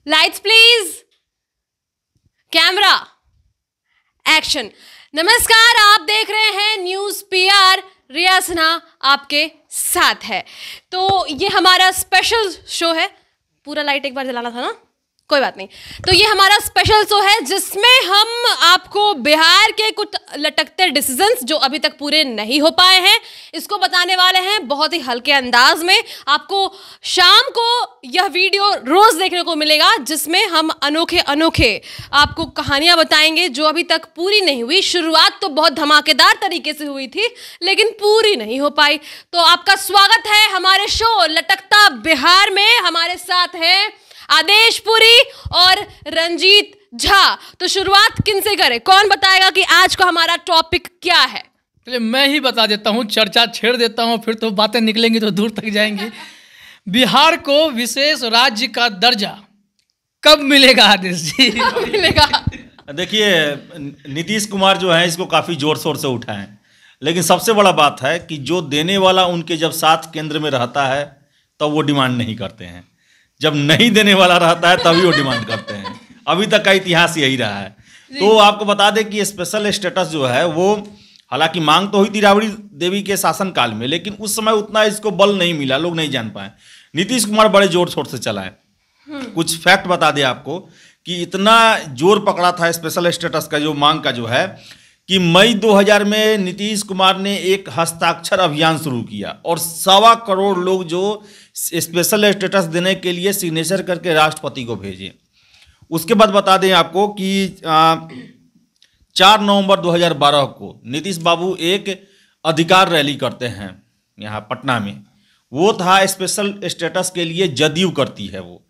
Lights please, camera, action. नमस्कार, आप देख रहे हैं न्यूज पीआर। रिया सिन्हा आपके साथ है। तो ये हमारा स्पेशल शो है। पूरा लाइट एक बार जलाना था ना, कोई बात नहीं। तो ये हमारा स्पेशल शो है जिसमें हम आपको बिहार के कुछ लटकते डिसीजंस जो अभी तक पूरे नहीं हो पाए हैं इसको बताने वाले हैं बहुत ही हल्के अंदाज में। आपको शाम को यह वीडियो रोज देखने को मिलेगा जिसमें हम अनोखे अनोखे आपको कहानियां बताएंगे जो अभी तक पूरी नहीं हुई। शुरुआत तो बहुत धमाकेदार तरीके से हुई थी लेकिन पूरी नहीं हो पाई। तो आपका स्वागत है हमारे शो लटकता बिहार में। हमारे साथ है आदेश पुरी और रंजीत झा। तो शुरुआत किन से करें? कौन बताएगा कि आज का हमारा टॉपिक क्या है? चलिए मैं ही बता देता हूँ, चर्चा छेड़ देता हूँ, फिर तो बातें निकलेंगी तो दूर तक जाएंगी। बिहार को विशेष राज्य का दर्जा कब मिलेगा आदेश जी? मिलेगा। देखिए, नीतीश कुमार जो है इसको काफ़ी ज़ोर शोर से उठाएं, लेकिन सबसे बड़ा बात है कि जो देने वाला उनके जब साथ केंद्र में रहता है तब वो डिमांड नहीं करते हैं, जब नहीं देने वाला रहता है तभी वो डिमांड करते हैं। अभी तक का इतिहास यही रहा है। तो आपको बता दें कि स्पेशल स्टेटस जो है वो हालांकि मांग तो हुई थी राबड़ी देवी के शासनकाल में, लेकिन उस समय उतना इसको बल नहीं मिला, लोग नहीं जान पाए। नीतीश कुमार बड़े जोर शोर से चलाए। कुछ फैक्ट बता दें आपको कि इतना जोर पकड़ा था स्पेशल स्टेटस का जो मांग का जो है कि मई 2000 में नीतीश कुमार ने एक हस्ताक्षर अभियान शुरू किया और 1.25 करोड़ लोग जो स्पेशल स्टेटस देने के लिए सिग्नेचर करके राष्ट्रपति को भेजे। उसके बाद बता दें आपको कि 4 नवंबर 2012 को नीतीश बाबू एक अधिकार रैली करते हैं यहाँ पटना में। वो था स्पेशल स्टेटस के लिए जदयू करती है वो।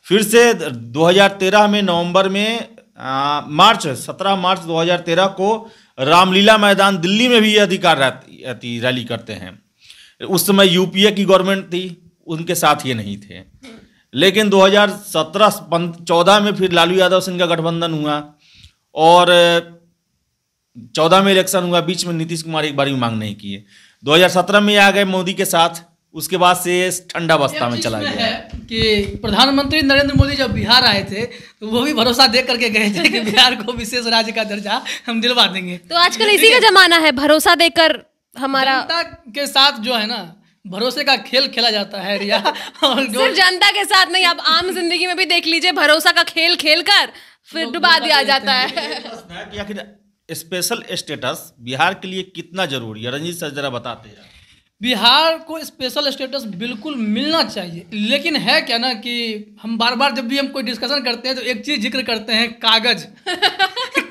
फिर से 2013 में नवंबर में 17 मार्च 2013 को रामलीला मैदान दिल्ली में भी ये अधिकार रैली करते हैं। उस समय यूपीए की गवर्नमेंट थी, उनके साथ ये नहीं थे। लेकिन 2017-14 में फिर लालू यादव सिंह का गठबंधन हुआ और 14 में इलेक्शन हुआ। बीच में नीतीश कुमार एक बार भी मांग नहीं किए। 2017 में आ गए मोदी के साथ, उसके बाद से ठंडा अवस्था में चला गया कि प्रधानमंत्री नरेंद्र मोदी जब बिहार आए थे तो वो भी भरोसा दे करके गए थे कि बिहार को विशेष राज्य का दर्जा हम दिलवा देंगे। तो आजकल इसी का जमाना है, भरोसा देकर हमारा जनता के साथ जो है ना भरोसे का खेल खेला जाता है रिया। और सिर्फ जनता के साथ नहीं, आप आम जिंदगी में भी देख लीजिए, भरोसा का खेल खेल कर फिर डुबा दिया जाता है। कि आखिर स्पेशल स्टेटस बिहार के लिए कितना जरूरी है, रंजीत सर जरा बताते हैं। बिहार को स्पेशल स्टेटस बिल्कुल मिलना चाहिए, लेकिन है क्या ना कि हम बार बार जब भी हम कोई डिस्कशन करते हैं तो एक चीज जिक्र करते हैं, कागज।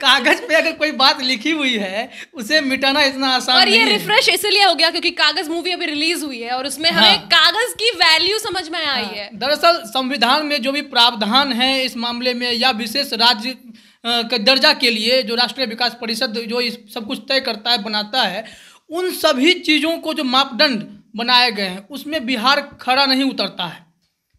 कागज पे अगर कोई बात लिखी हुई है उसे मिटाना इतना आसान और नहीं ये है। रिफ्रेश इसलिए हो गया क्योंकि कागज मूवी अभी रिलीज हुई है और उसमें हमें कागज की वैल्यू समझ में आई है। दरअसल संविधान में जो भी प्रावधान है इस मामले में या विशेष राज्य के दर्जा के लिए जो राष्ट्रीय विकास परिषद जो इस सब कुछ तय करता है, बनाता है, उन सभी चीज़ों को जो मापदंड बनाए गए हैं उसमें बिहार खरा नहीं उतरता है।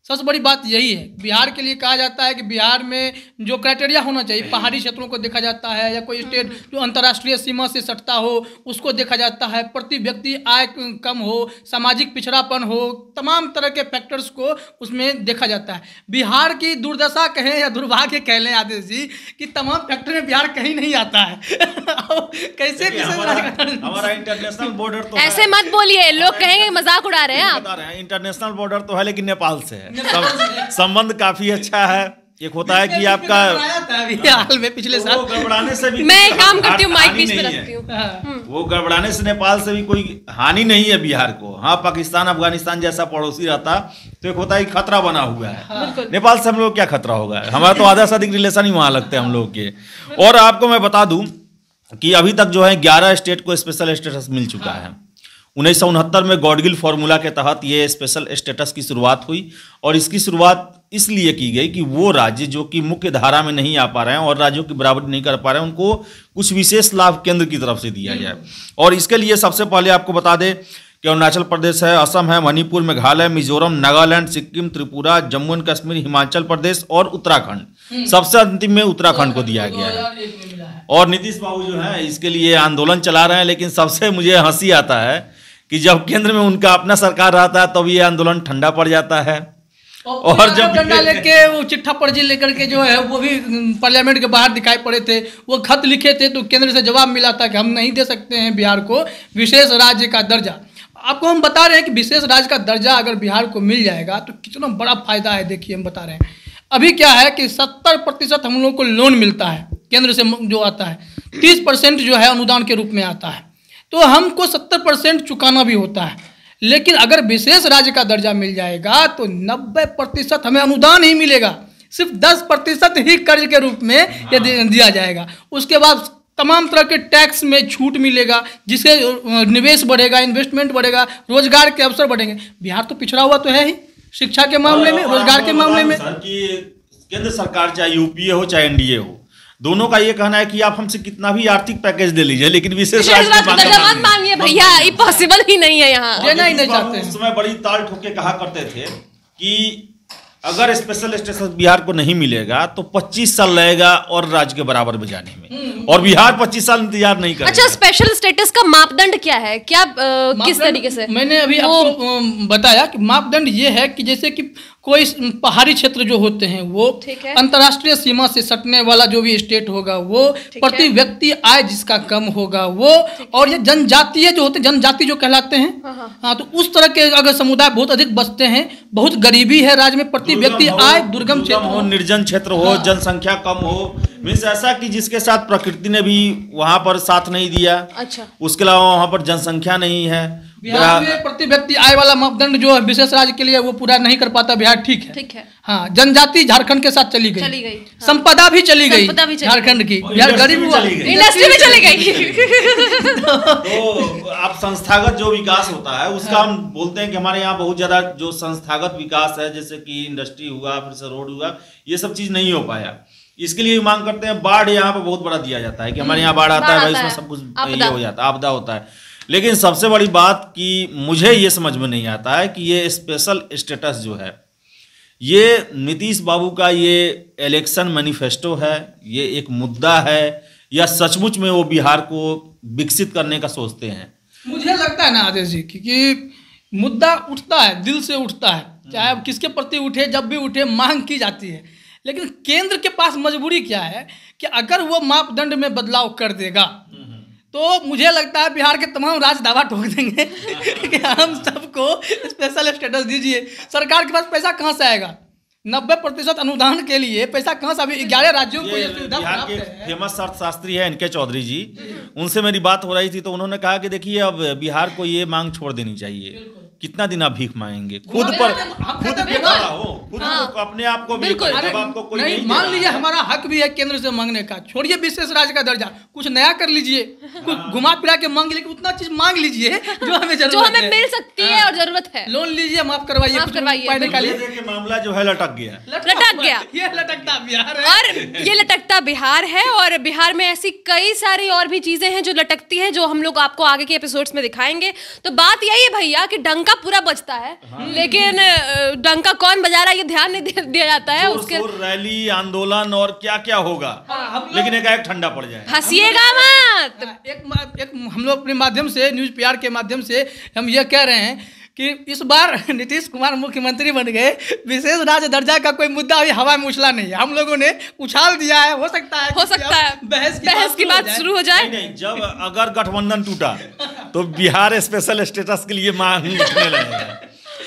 सबसे बड़ी बात यही है। बिहार के लिए कहा जाता है कि बिहार में जो क्राइटेरिया होना चाहिए, पहाड़ी क्षेत्रों को देखा जाता है या कोई स्टेट जो अंतर्राष्ट्रीय सीमा से सटता हो उसको देखा जाता है, प्रति व्यक्ति आय कम हो, सामाजिक पिछड़ापन हो, तमाम तरह के फैक्टर्स को उसमें देखा जाता है। बिहार की दुर्दशा कहें या दुर्भाग्य कह लें आदेश जी कि तमाम फैक्टर में बिहार कहीं नहीं आता है। कैसे हमारा इंटरनेशनल बॉर्डर तो ऐसे मत बोलिए, लोग कहेंगे मजाक उड़ा रहे हैं आप। बता रहे हैं इंटरनेशनल बॉर्डर तो है लेकिन नेपाल से है। संबंध काफी अच्छा है। एक होता है कि आपका हाल में पिछले साल गड़बड़ाने से भी मैं एक काम करती हूँ, माइक बीच में रखती हूँ। वो गड़बड़ाने से नेपाल से भी कोई हानि नहीं है बिहार को। हाँ, पाकिस्तान अफगानिस्तान जैसा पड़ोसी रहता तो एक होता है खतरा बना हुआ है। नेपाल से हम लोग क्या खतरा होगा, हमारा तो आधा से अधिक रिलेशन ही वहाँ लगते हैं हम लोग के। और आपको मैं बता दूं कि अभी तक जो है 11 स्टेट को स्पेशल स्टेटस मिल चुका है। 1969 में गॉडगिल फार्मूला के तहत ये स्पेशल स्टेटस की शुरुआत हुई और इसकी शुरुआत इसलिए की गई कि वो राज्य जो कि मुख्य धारा में नहीं आ पा रहे हैं और राज्यों की बराबरी नहीं कर पा रहे हैं उनको कुछ विशेष लाभ केंद्र की तरफ से दिया जाए। और इसके लिए सबसे पहले आपको बता दें कि अरुणाचल प्रदेश है, असम है, मणिपुर, मेघालय, मिजोरम, नागालैंड, सिक्किम, त्रिपुरा, जम्मू एंड कश्मीर, हिमाचल प्रदेश और उत्तराखंड। सबसे अंतिम में उत्तराखंड को दिया गया है। और नीतीश बाबू जो है इसके लिए आंदोलन चला रहे हैं, लेकिन सबसे मुझे हंसी आता है कि जब केंद्र में उनका अपना सरकार रहता है तब ये आंदोलन ठंडा पड़ जाता है और जब डंडा लेके वो चिट्ठा पर्ची लेकर के जो है वो भी पार्लियामेंट के बाहर दिखाई पड़े थे। वो खत लिखे थे तो केंद्र से जवाब मिला था कि हम नहीं दे सकते हैं बिहार को विशेष राज्य का दर्जा। आपको हम बता रहे हैं कि विशेष राज्य का दर्जा अगर बिहार को मिल जाएगा तो कितना बड़ा फायदा है। देखिए हम बता रहे हैं अभी क्या है कि 70% हम लोग को लोन मिलता है केंद्र से जो आता है, 30% जो है अनुदान के रूप में आता है, तो हमको 70% चुकाना भी होता है। लेकिन अगर विशेष राज्य का दर्जा मिल जाएगा तो 90% हमें अनुदान ही मिलेगा, सिर्फ 10% ही कर्ज के रूप में ये दिया जाएगा। उसके बाद तमाम तरह के टैक्स में छूट मिलेगा जिससे निवेश बढ़ेगा, इन्वेस्टमेंट बढ़ेगा, रोजगार के अवसर बढ़ेंगे। बिहार तो पिछड़ा हुआ तो है ही शिक्षा के मामले में, रोजगार के मामले में। सर कि केंद्र सरकार चाहे यूपीए हो चाहे एनडीए हो, दोनों का ये कहना है कि आप हमसे कितना भी आर्थिक पैकेज दे लीजिए लेकिन विशेष मत मांगिए भैया, ये पॉसिबल ही नहीं है यहाँ। देना ही नहीं चाहते। उस समय बड़ी ताल ठोके कहा करते थे कि अगर स्पेशल स्टेटस बिहार को नहीं मिलेगा तो 25 साल लगेगा और राज्य के बराबर में जाने में, और बिहार 25 साल इंतजार नहीं करेगा। अच्छा, स्पेशल स्टेटस का मापदंड क्या है? क्या किस तरीके से? मैंने अभी आपको बताया कि मापदंड ये है कि जैसे कि कोई पहाड़ी क्षेत्र जो होते हैं वो अंतर्राष्ट्रीय सीमा से सटने वाला जो भी स्टेट होगा वो, प्रति व्यक्ति आय जिसका कम होगा वो, और ये जनजातीय जो होते हैं, जनजाति जो कहलाते हैं, हाँ, तो उस तरह के अगर समुदाय बहुत अधिक बसते हैं, बहुत गरीबी है राज्य में, प्रति व्यक्ति आय, दुर्गम क्षेत्र हो, निर्जन क्षेत्र हो, जनसंख्या कम हो, मीन्स ऐसा कि जिसके साथ प्रकृति ने भी वहां पर साथ नहीं दिया। अच्छा, उसके अलावा वहां पर जनसंख्या नहीं है। बिहार में प्रति व्यक्ति आय वाला मापदंड जो है विशेष राज्य के लिए वो पूरा नहीं कर पाता बिहार। ठीक है। हाँ, जनजाति झारखंड के साथ चली गई। हाँ। संपदा भी चली गई झारखंड की, बिहार गरीब हुआ, इंडस्ट्री भी चली गई। तो आप संस्थागत जो विकास होता है उसका हम बोलते हैं कि हमारे यहाँ बहुत ज्यादा जो संस्थागत विकास है, जैसे कि इंडस्ट्री हुआ, फिर से रोड हुआ, ये सब चीज नहीं हो पाया। इसके लिए मांग करते हैं, बाढ़ यहाँ पे बहुत बड़ा दिया जाता है कि हमारे यहाँ बाढ़ आता है भाई, इसमें सब कुछ ये हो जाता है, आपदा होता है। लेकिन सबसे बड़ी बात कि मुझे ये समझ में नहीं आता है कि ये स्पेशल स्टेटस जो है ये नीतीश बाबू का ये इलेक्शन मैनिफेस्टो है, ये एक मुद्दा है, या सचमुच में वो बिहार को विकसित करने का सोचते हैं? मुझे लगता है ना आदेश जी कि मुद्दा उठता है, दिल से उठता है, चाहे किसके प्रति उठे, जब भी उठे मांग की जाती है। लेकिन केंद्र के पास मजबूरी क्या है कि अगर वो मापदंड में बदलाव कर देगा तो मुझे लगता है बिहार के तमाम राज्य दावा ठोक देंगे कि हम सबको स्पेशल स्टेटस दीजिए। सरकार के पास पैसा कहाँ से आएगा? 90% अनुदान के लिए पैसा कहाँ से? अभी 11 राज्यों को ये सुविधा प्राप्त है। फेमस अर्थशास्त्री है NK चौधरी जी, उनसे मेरी बात हो रही थी तो उन्होंने कहा कि देखिए अब बिहार को ये मांग छोड़ देनी चाहिए। कितना दिन आप भीख मांगेंगे? खुद पर खुद अपने आप को बिल्कुल, आपको कोई नहीं मान लीजिए हमारा हक भी है केंद्र से मांगने का, छोड़िए विशेष राज्य का दर्जा, कुछ नया कर लीजिए, कुछ घुमा फिरा के मांग लीजिए, उतना चीज मांग लीजिए जो हमें जरूरत है, जो हमें मिल सकती है और जरूरत है। लोन लीजिए, माफ करवाइए, मामला जो है लटक गया। ये लटकता बिहार है, और ये लटकता बिहार है, और बिहार में ऐसी कई सारी और भी चीजें हैं जो लटकती हैं, जो हम लोग आपको आगे के एपिसोड्स में दिखाएंगे। तो बात यही है भैया कि डंका पूरा बजता है, लेकिन डंका कौन बजा रहा है ये ध्यान नहीं दिया जाता है। उसके रैली, आंदोलन और क्या क्या होगा, लेकिन एक ठंडा पड़ जाए, हंसिएगा मत। एक हम लोग अपने माध्यम से, न्यूज PR के माध्यम से हम ये कह रहे हैं कि इस बार नीतीश कुमार मुख्यमंत्री बन गए, विशेष राज्य दर्जा का कोई मुद्दा अभी हवा में उछला नहीं है, हम लोगों ने उछाल दिया है। हो सकता है बहस की बात शुरू हो जाए। नहीं, जब अगर गठबंधन टूटा तो बिहार स्पेशल स्टेटस के लिए मांग उठने लगेगा।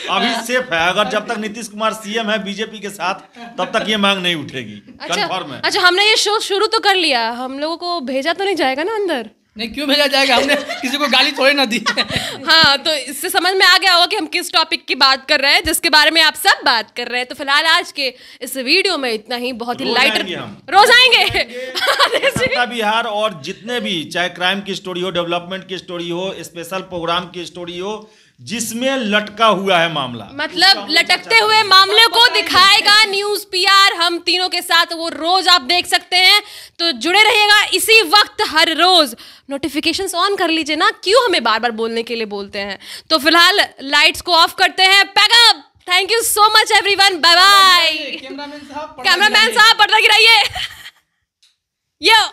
अभी सेफ है, अगर जब तक नीतीश कुमार CM है बीजेपी के साथ तब तक ये मांग नहीं उठेगी। कंफर्म है। अच्छा, हमने ये शो शुरू तो कर लिया, हम लोगों को भेजा तो नहीं जाएगा ना अंदर? नहीं, क्यों भेजा जाएगा? हमने किसी को गाली थोड़ी ना दी। हाँ, तो इससे समझ में आ गया होगा कि हम किस टॉपिक की बात कर रहे हैं, जिसके बारे में आप सब बात कर रहे हैं। तो फिलहाल आज के इस वीडियो में इतना ही, बहुत ही लाइट। रोज आएंगे बिहार, और जितने भी चाहे क्राइम की स्टोरी हो, डेवलपमेंट की स्टोरी हो, स्पेशल प्रोग्राम की स्टोरी हो, जिसमें लटका हुआ है मामला, मतलब लटकते हुए मामले को दिखाएगा न्यूज PR हम तीनों के साथ, वो रोज आप देख सकते हैं। तो जुड़े रहिएगा इसी वक्त, हर रोज नोटिफिकेशंस ऑन कर लीजिए ना, क्यों हमें बार बार बोलने के लिए बोलते हैं। तो फिलहाल लाइट्स को ऑफ करते हैं, pack up. Thank you so much everyone, bye bye. Cameraman साहब पर्दा गिराइए। यो